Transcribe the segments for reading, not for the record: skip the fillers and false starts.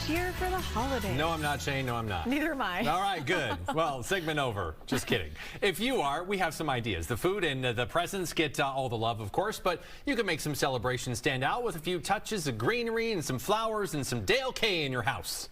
year for the holidays. No, I'm not, Shane. No, I'm not. Neither am I. All right, good. Well, segment over. Just kidding. If you are, we have some ideas. The food and the presents get all the love, of course, but you can make some celebrations stand out with a few touches of greenery and some flowers and some Dale K in your house.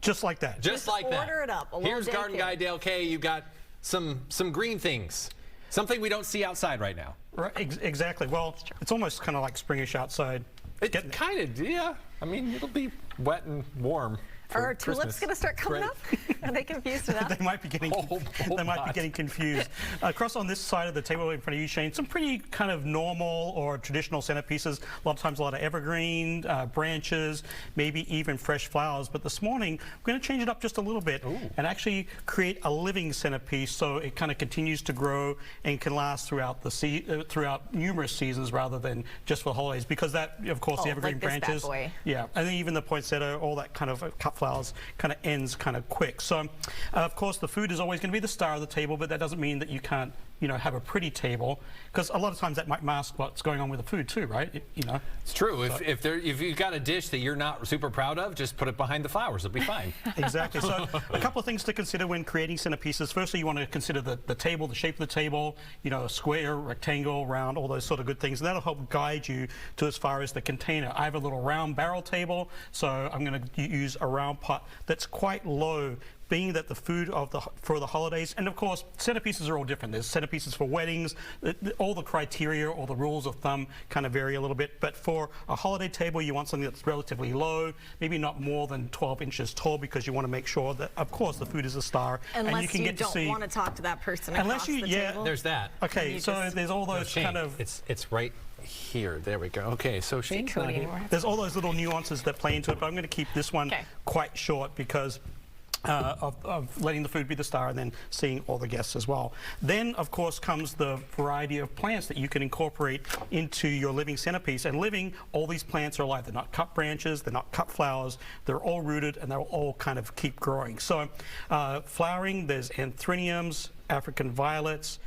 Just like that. Just like that. Order it up. Here's Garden Guy Dale K. You got some green things. Something we don't see outside right now. Right, exactly. Well, it's almost kind of like springish outside. It kind of, yeah. I mean, it'll be wet and warm. Are our tulips going to start coming up? Are they confused enough? They might be getting confused. Across on this side of the table in front of you, Shane, some pretty kind of normal or traditional centerpieces. A lot of times a lot of evergreen branches, maybe even fresh flowers. But this morning, we're going to change it up just a little bit and actually create a living centerpiece so it kind of continues to grow and can last throughout throughout numerous seasons rather than just for the holidays. Because that, of course, the evergreen branches, yeah, and then even the poinsettia, all that kind of cut flowers kind of ends kind of quick. So, of course, the food is always going to be the star of the table, but that doesn't mean that you can't, you know, have a pretty table, because a lot of times that might mask what's going on with the food too, right? You know, it's true. So, if you've got a dish that you're not super proud of, just put it behind the flowers. It'll be fine. Exactly. So, a couple of things to consider when creating centerpieces. Firstly, you want to consider the table, the shape of the table. You know, square, rectangle, round, all those sort of good things. And that'll help guide you to as far as the container. I have a little round barrel table, so I'm going to use a round pot that's quite low, being that the food for the holidays, and of course centerpieces are all different. There's centerpieces for weddings. All the criteria or the rules of thumb kind of vary a little bit, but for a holiday table you want something that's relatively low, maybe not more than 12 inches tall, because you want to make sure that, of course, the food is a star. Unless and you can don't want to talk to that person across the table. There's that. Okay, so there's all those Shane, kind of... It's right here. There we go. Okay, so Shane's not here. There's all those little nuances that play into it, but I'm going to keep this one quite short because of letting the food be the star and then seeing all the guests as well. Then, of course, comes the variety of plants that you can incorporate into your living centerpiece. And living, all these plants are alive. They're not cut branches, they're not cut flowers, they're all rooted, and they'll all kind of keep growing. So, flowering, there's anthuriums, African violets,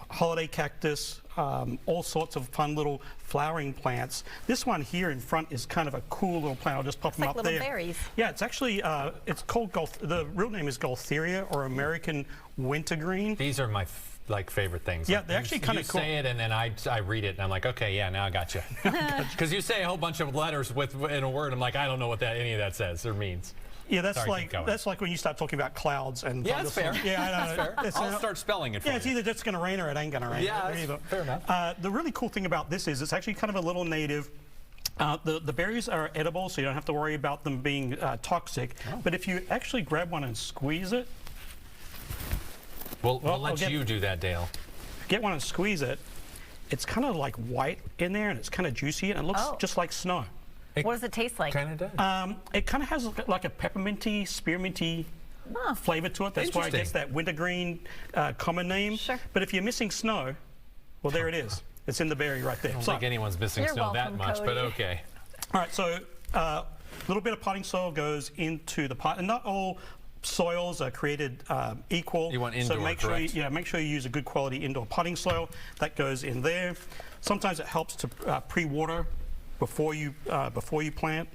holiday cactus, all sorts of fun little flowering plants. This one here in front is kind of a cool little plant. I'll just pop them up there. Like little berries. Yeah, it's actually, it's called, the real name is Gaultheria, or American wintergreen. These are my favorite things. Yeah, they're actually kind of cool. You say it and then I read it and I'm like, okay, yeah, now I got you. Because you say a whole bunch of letters in a word, I'm like, I don't know what any of that says or means. Yeah, that's like when you start talking about clouds and that's fair. Yeah, I know. That's fair. I'll start spelling it for you. It's either just going to rain or it ain't going to rain. Yeah, fair enough. The really cool thing about this is it's actually kind of a little native. The berries are edible, so you don't have to worry about them being toxic. Oh. But if you actually grab one and squeeze it... We'll let you do that, Dale. Get one and squeeze it. It's kind of like white in there, and it's kind of juicy, and it looks just like snow. What does it taste like? Kind of does. It kind of has like a pepperminty, spearminty flavor to it. That's why it gets that wintergreen common name. Sure. But if you're missing snow, well, there it is. It's in the berry right there. I don't think anyone's missing snow that much, Cody. but okay. All right, so a little bit of potting soil goes into the pot, and not all soils are created equal. You want indoor, so make sure you use a good quality indoor potting soil. That goes in there. Sometimes it helps to pre-water before you plant.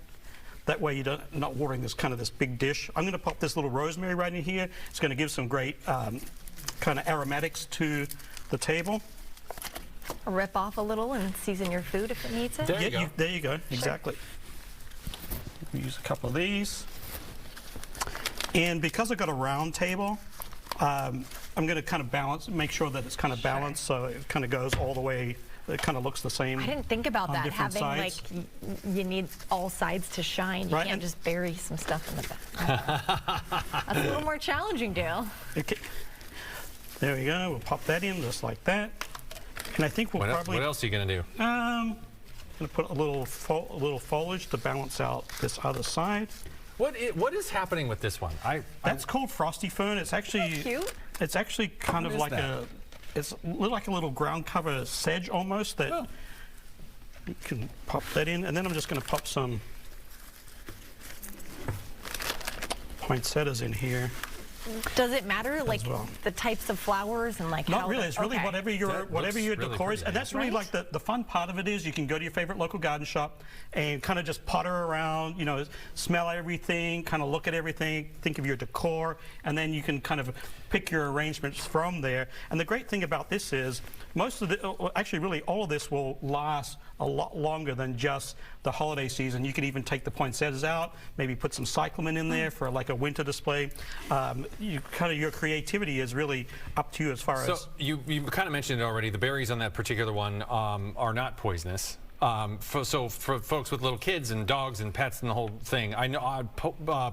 That way you're not watering this big dish. I'm going to pop this little rosemary right in here. It's going to give some great kind of aromatics to the table. Rip off a little and season your food if it needs it. There you go. Exactly. We use a couple of these. And because I've got a round table, I'm going to kind of make sure that it's kind of balanced, so it kind of goes all the way. It kind of looks the same. I didn't think about that, having sides. you need all sides to shine. You can't just bury some stuff in the back. That's a little more challenging, Dale. Okay. There we go. We'll pop that in just like that. And I think we'll probably... What else are you going to do? I'm going to put a little foliage to balance out this other side. What is happening with this one? That's called frosty fern. It's actually cute. It's actually kind of like it's like a little ground cover sedge almost that you can pop that in, and then I'm just going to pop some poinsettias in here. Does it matter, like, well. the types of flowers and like Not how really. It's really That whatever your looks really decor is, pretty, and that's really right? like the fun part of it is you can go to your favorite local garden shop and kind of just potter around, you know, smell everything, kind of look at everything, think of your decor, and then you can kind of pick your arrangements from there. And the great thing about this is most of the, actually really all of this will last a lot longer than just the holiday season. You can even take the poinsettias out, maybe put some cyclamen in there for like a winter display. Your creativity is really up to you as far So as. you kind of mentioned it already. The berries on that particular one are not poisonous. So for folks with little kids and dogs and pets and the whole thing, I know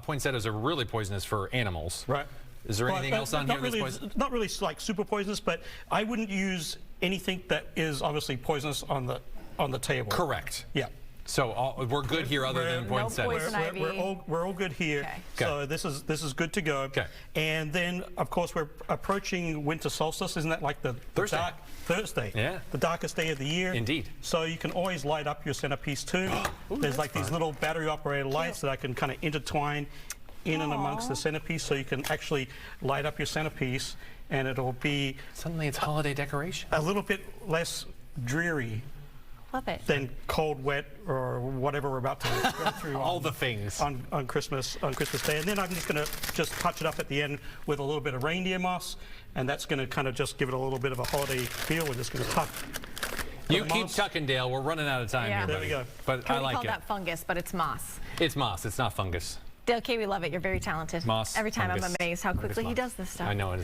poinsettias are really poisonous for animals. Right. Is there anything else on here that's poisonous? Not really like super poisonous, but I wouldn't use anything that is obviously poisonous on the table. Correct. Yeah. So we're good here other than No poinsettias. poison ivy. We're all good here. Okay. So this is good to go. Okay. And then of course we're approaching winter solstice. Isn't that like the Thursday. dark Thursday? Yeah. The darkest day of the year. Indeed. So you can always light up your centerpiece too. There's like these little battery operated lights that I can kind of intertwine in and amongst the centerpiece, so you can actually light up your centerpiece and it'll be Suddenly it's holiday decoration. a little bit less dreary Love it. than cold, wet, or whatever we're about to go through All the things. on Christmas Day. And then I'm just going to just touch it up at the end with a little bit of reindeer moss, and that's going to kind of just give it a little bit of a holiday feel. We're just going to tuck. You the keep moss. tucking, Dale. We're running out of time Yeah. here, There buddy. we go. But I We like call it. that fungus, but it's moss. It's moss. It's not fungus. Dale K, we love it. You're very talented. Moss, Every time fungus. I'm amazed how quickly he Moss. does this stuff. I know it is.